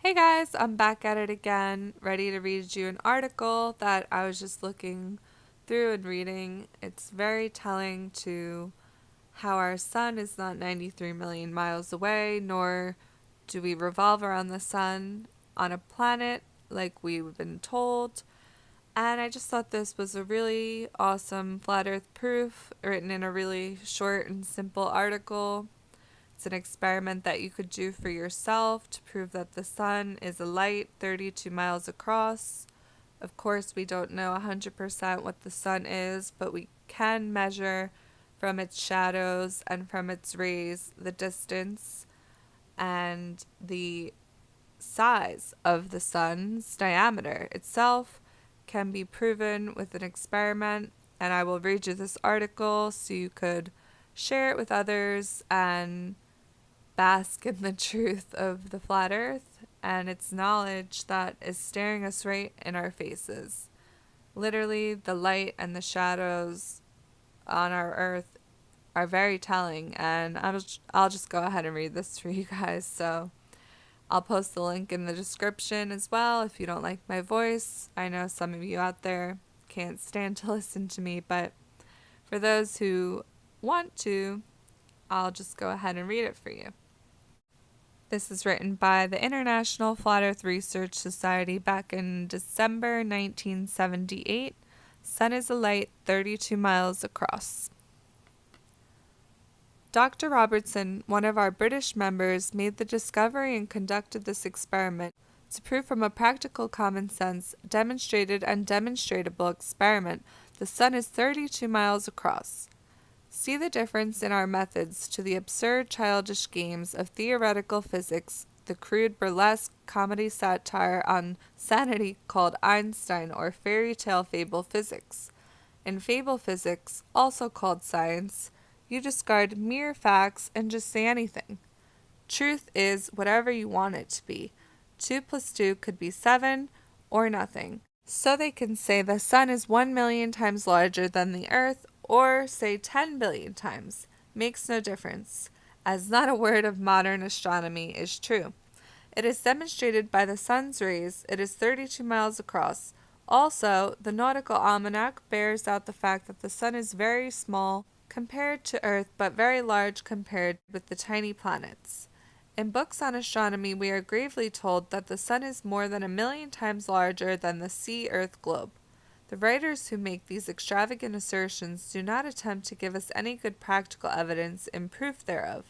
Hey guys, I'm back at it again, ready to read you an article that I was just looking through and reading. It's very telling to how our sun is not 93 million miles away, nor do we revolve around the sun on a planet like we've been told. And I just thought this was a really awesome flat earth proof written in a really short and simple article. It's an experiment that you could do for yourself to prove that the sun is a light 32 miles across. Of course, we don't know 100% what the sun is, but we can measure from its shadows and from its rays the distance and the size of the sun's diameter itself can be proven with an experiment. And I will read you this article so you could share it with others and bask in the truth of the flat earth and its knowledge that is staring us right in our faces. Literally, the light and the shadows on our earth are very telling, and I'll just go ahead and read this for you guys. So I'll post the link in the description as well if you don't like my voice. I know some of you out there can't stand to listen to me, but for those who want to, I'll just go ahead and read it for you. This is written by the International Flat Earth Research Society back in December 1978. Sun is a light 32 miles across. Dr. Robertson, one of our British members, made the discovery and conducted this experiment to prove from a practical common sense, demonstrated and demonstratable experiment the sun is 32 miles across. See the difference in our methods to the absurd childish games of theoretical physics, the crude burlesque comedy satire on sanity called Einstein or fairy tale fable physics. In fable physics, also called science, you discard mere facts and just say anything. Truth is whatever you want it to be. 2 plus 2 could be 7 or nothing. So they can say the sun is 1,000,000 times larger than the earth, or say 10 billion times. Makes no difference, as not a word of modern astronomy is true. It is demonstrated by the sun's rays. It is 32 miles across. Also, the nautical almanac bears out the fact that the sun is very small compared to Earth, but very large compared with the tiny planets. In books on astronomy, we are gravely told that the sun is more than 1,000,000 times larger than the sea-earth globe. The writers who make these extravagant assertions do not attempt to give us any good practical evidence in proof thereof.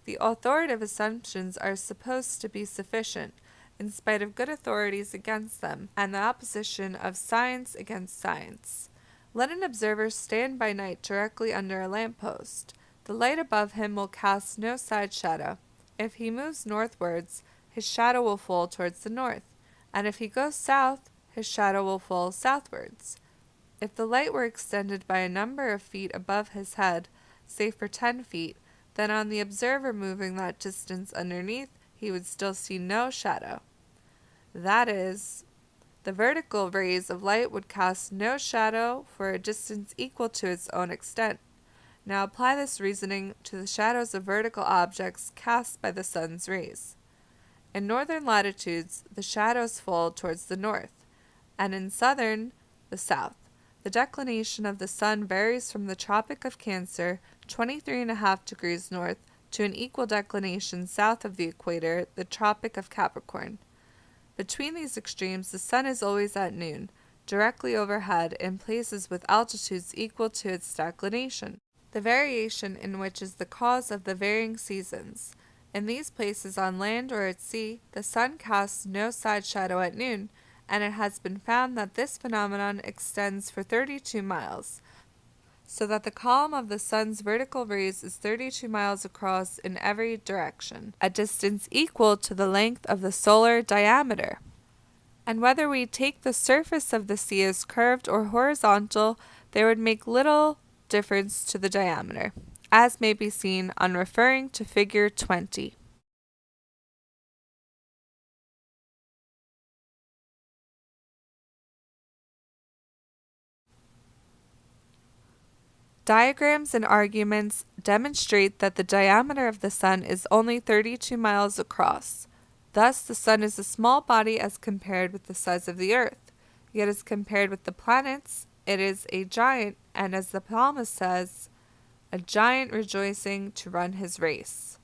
The authoritative assumptions are supposed to be sufficient, in spite of good authorities against them, and the opposition of science against science. Let an observer stand by night directly under a lamp-post. The light above him will cast no side shadow. If he moves northwards, his shadow will fall towards the north, and if he goes south, his shadow will fall southwards. If the light were extended by a number of feet above his head, say for 10 feet, then on the observer moving that distance underneath, he would still see no shadow. That is, the vertical rays of light would cast no shadow for a distance equal to its own extent. Now apply this reasoning to the shadows of vertical objects cast by the sun's rays. In northern latitudes, the shadows fall towards the north, and in southern, the south. The declination of the sun varies from the Tropic of Cancer, 23.5 degrees north, to an equal declination south of the equator, the Tropic of Capricorn. Between these extremes, the sun is always at noon, directly overhead in places with altitudes equal to its declination, the variation in which is the cause of the varying seasons. In these places on land or at sea, the sun casts no side shadow at noon, and it has been found that this phenomenon extends for 32 miles, so that the column of the sun's vertical rays is 32 miles across in every direction, a distance equal to the length of the solar diameter. And whether we take the surface of the sea as curved or horizontal, there would make little difference to the diameter, as may be seen on referring to figure 20. Diagrams and arguments demonstrate that the diameter of the sun is only 32 miles across. Thus, the sun is a small body as compared with the size of the earth. Yet, as compared with the planets, it is a giant, and as the psalmist says, a giant rejoicing to run his race.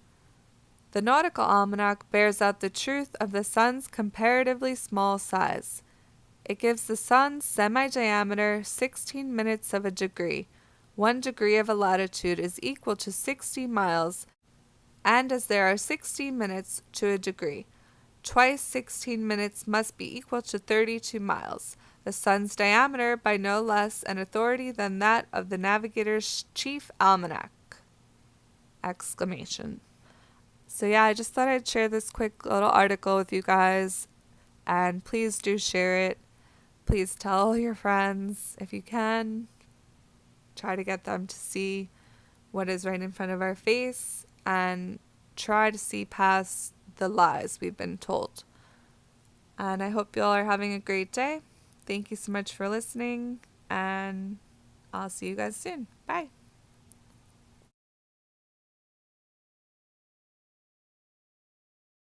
The Nautical Almanac bears out the truth of the sun's comparatively small size. It gives the sun's semi-diameter 16 minutes of a degree. 1 degree of a latitude is equal to 60 miles, and as there are 60 minutes to a degree, twice 16 minutes must be equal to 32 miles. The sun's diameter by no less an authority than that of the navigator's chief almanac! Exclamation. So yeah, I just thought I'd share this quick little article with you guys, and please do share it. Please tell all your friends if you can. Try to get them to see what is right in front of our face and try to see past the lies we've been told. And I hope you all are having a great day. Thank you so much for listening, and I'll see you guys soon. Bye.